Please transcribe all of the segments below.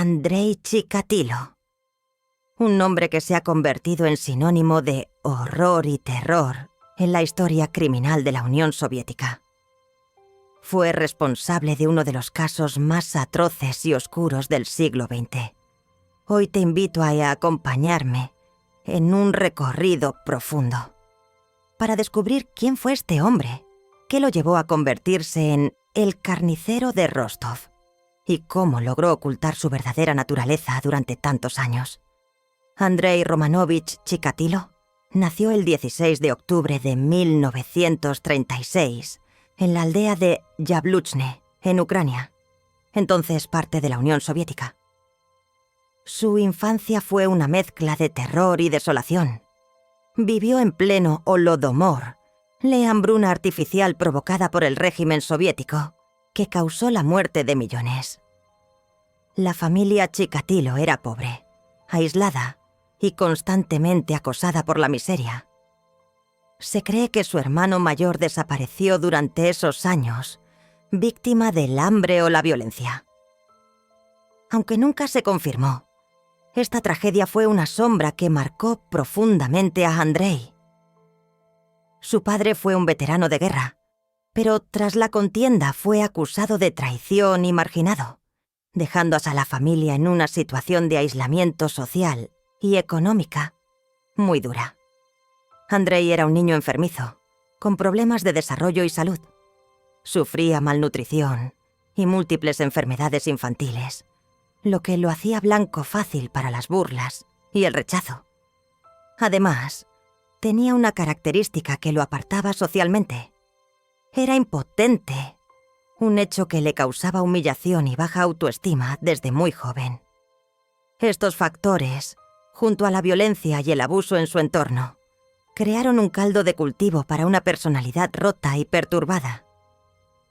Andrei Chikatilo, un nombre que se ha convertido en sinónimo de horror y terror en la historia criminal de la Unión Soviética. Fue responsable de uno de los casos más atroces y oscuros del siglo XX. Hoy te invito a acompañarme en un recorrido profundo para descubrir quién fue este hombre, qué lo llevó a convertirse en el carnicero de Rostov y cómo logró ocultar su verdadera naturaleza durante tantos años. Andrei Romanovich Chikatilo nació el 16 de octubre de 1936 en la aldea de Yabluchne, en Ucrania, entonces parte de la Unión Soviética. Su infancia fue una mezcla de terror y desolación. Vivió en pleno Holodomor, la hambruna artificial provocada por el régimen soviético, que causó la muerte de millones. La familia Chikatilo era pobre, aislada y constantemente acosada por la miseria. Se cree que su hermano mayor desapareció durante esos años, víctima del hambre o la violencia. Aunque nunca se confirmó, esta tragedia fue una sombra que marcó profundamente a Andrei. Su padre fue un veterano de guerra, pero tras la contienda fue acusado de traición y marginado, dejando a la familia en una situación de aislamiento social y económica muy dura. Andrei era un niño enfermizo, con problemas de desarrollo y salud. Sufría malnutrición y múltiples enfermedades infantiles, lo que lo hacía blanco fácil para las burlas y el rechazo. Además, tenía una característica que lo apartaba socialmente. Era impotente, un hecho que le causaba humillación y baja autoestima desde muy joven. Estos factores, junto a la violencia y el abuso en su entorno, crearon un caldo de cultivo para una personalidad rota y perturbada.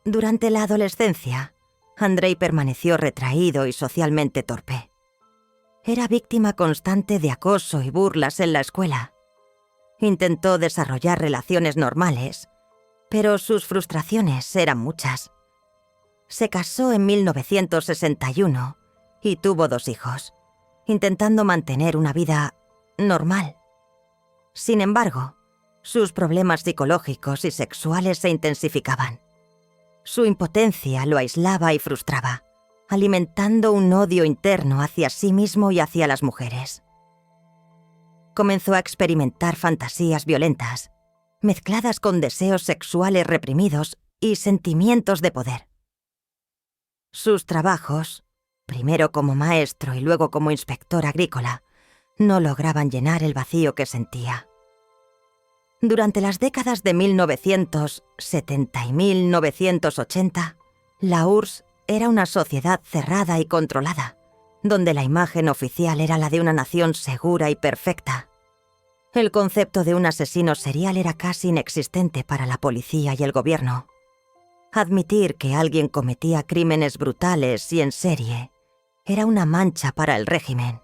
Durante la adolescencia, Andrei permaneció retraído y socialmente torpe. Era víctima constante de acoso y burlas en la escuela. Intentó desarrollar relaciones normales, pero sus frustraciones eran muchas. Se casó en 1961 y tuvo 2 hijos, intentando mantener una vida normal. Sin embargo, sus problemas psicológicos y sexuales se intensificaban. Su impotencia lo aislaba y frustraba, alimentando un odio interno hacia sí mismo y hacia las mujeres. Comenzó a experimentar fantasías violentas, mezcladas con deseos sexuales reprimidos y sentimientos de poder. Sus trabajos, primero como maestro y luego como inspector agrícola, no lograban llenar el vacío que sentía. Durante las décadas de 1970 y 1980, la URSS era una sociedad cerrada y controlada, donde la imagen oficial era la de una nación segura y perfecta. El concepto de un asesino serial era casi inexistente para la policía y el gobierno. Admitir que alguien cometía crímenes brutales y en serie era una mancha para el régimen.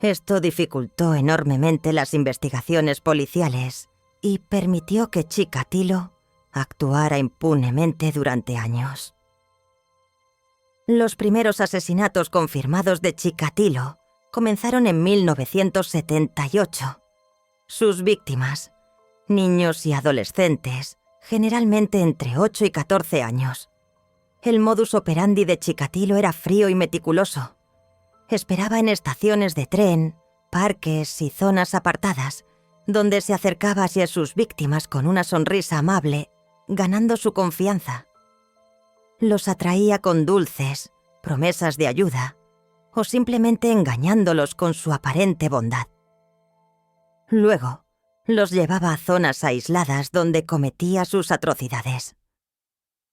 Esto dificultó enormemente las investigaciones policiales y permitió que Chikatilo actuara impunemente durante años. Los primeros asesinatos confirmados de Chikatilo comenzaron en 1978. Sus víctimas, niños y adolescentes, generalmente entre 8 y 14 años. El modus operandi de Chikatilo era frío y meticuloso. Esperaba en estaciones de tren, parques y zonas apartadas, donde se acercaba hacia sus víctimas con una sonrisa amable, ganando su confianza. Los atraía con dulces, promesas de ayuda, o simplemente engañándolos con su aparente bondad. Luego, los llevaba a zonas aisladas donde cometía sus atrocidades.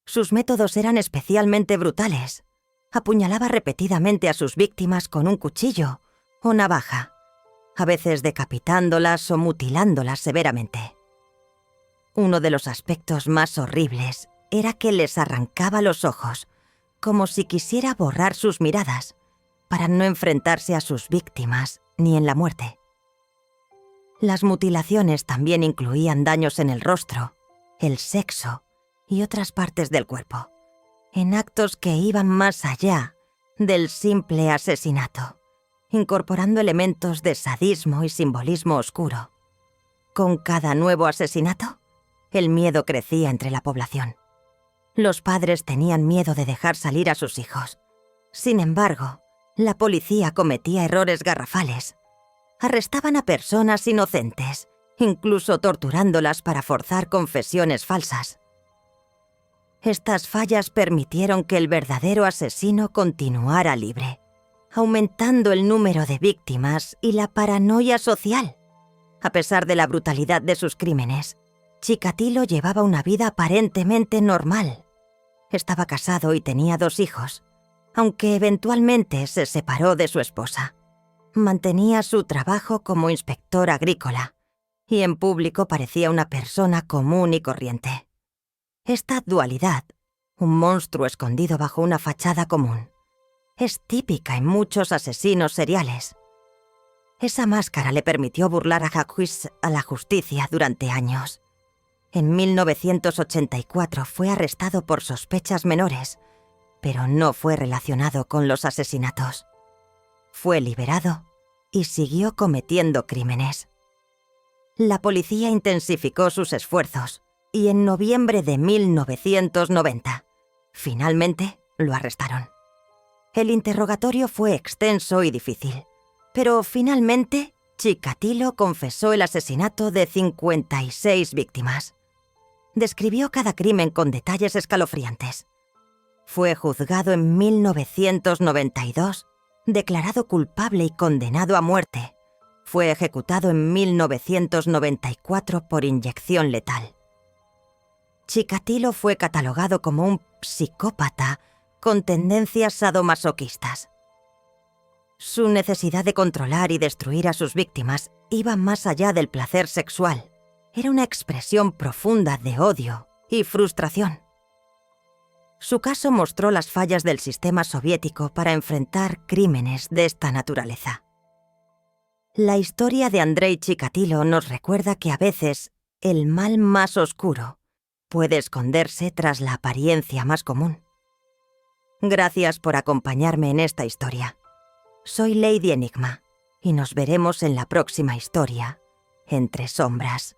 Sus métodos eran especialmente brutales. Apuñalaba repetidamente a sus víctimas con un cuchillo o navaja, a veces decapitándolas o mutilándolas severamente. Uno de los aspectos más horribles era que les arrancaba los ojos, como si quisiera borrar sus miradas, para no enfrentarse a sus víctimas ni en la muerte. Las mutilaciones también incluían daños en el rostro, el sexo y otras partes del cuerpo, en actos que iban más allá del simple asesinato, incorporando elementos de sadismo y simbolismo oscuro. Con cada nuevo asesinato, el miedo crecía entre la población. Los padres tenían miedo de dejar salir a sus hijos. Sin embargo, la policía cometía errores garrafales. Arrestaban a personas inocentes, incluso torturándolas para forzar confesiones falsas. Estas fallas permitieron que el verdadero asesino continuara libre, aumentando el número de víctimas y la paranoia social. A pesar de la brutalidad de sus crímenes, Chikatilo llevaba una vida aparentemente normal. Estaba casado y tenía 2 hijos, aunque eventualmente se separó de su esposa. Mantenía su trabajo como inspector agrícola y en público parecía una persona común y corriente. Esta dualidad, un monstruo escondido bajo una fachada común, es típica en muchos asesinos seriales. Esa máscara le permitió burlar a Jacques a la justicia durante años. En 1984 fue arrestado por sospechas menores, pero no fue relacionado con los asesinatos. Fue liberado y siguió cometiendo crímenes. La policía intensificó sus esfuerzos y en noviembre de 1990, finalmente lo arrestaron. El interrogatorio fue extenso y difícil, pero finalmente Chikatilo confesó el asesinato de 56 víctimas. Describió cada crimen con detalles escalofriantes. Fue juzgado en 1992, declarado culpable y condenado a muerte. Fue ejecutado en 1994 por inyección letal. Chikatilo fue catalogado como un psicópata con tendencias sadomasoquistas. Su necesidad de controlar y destruir a sus víctimas iba más allá del placer sexual. Era una expresión profunda de odio y frustración. Su caso mostró las fallas del sistema soviético para enfrentar crímenes de esta naturaleza. La historia de Andrei Chikatilo nos recuerda que a veces el mal más oscuro puede esconderse tras la apariencia más común. Gracias por acompañarme en esta historia. Soy Lady Enigma y nos veremos en la próxima historia, Entre Sombras.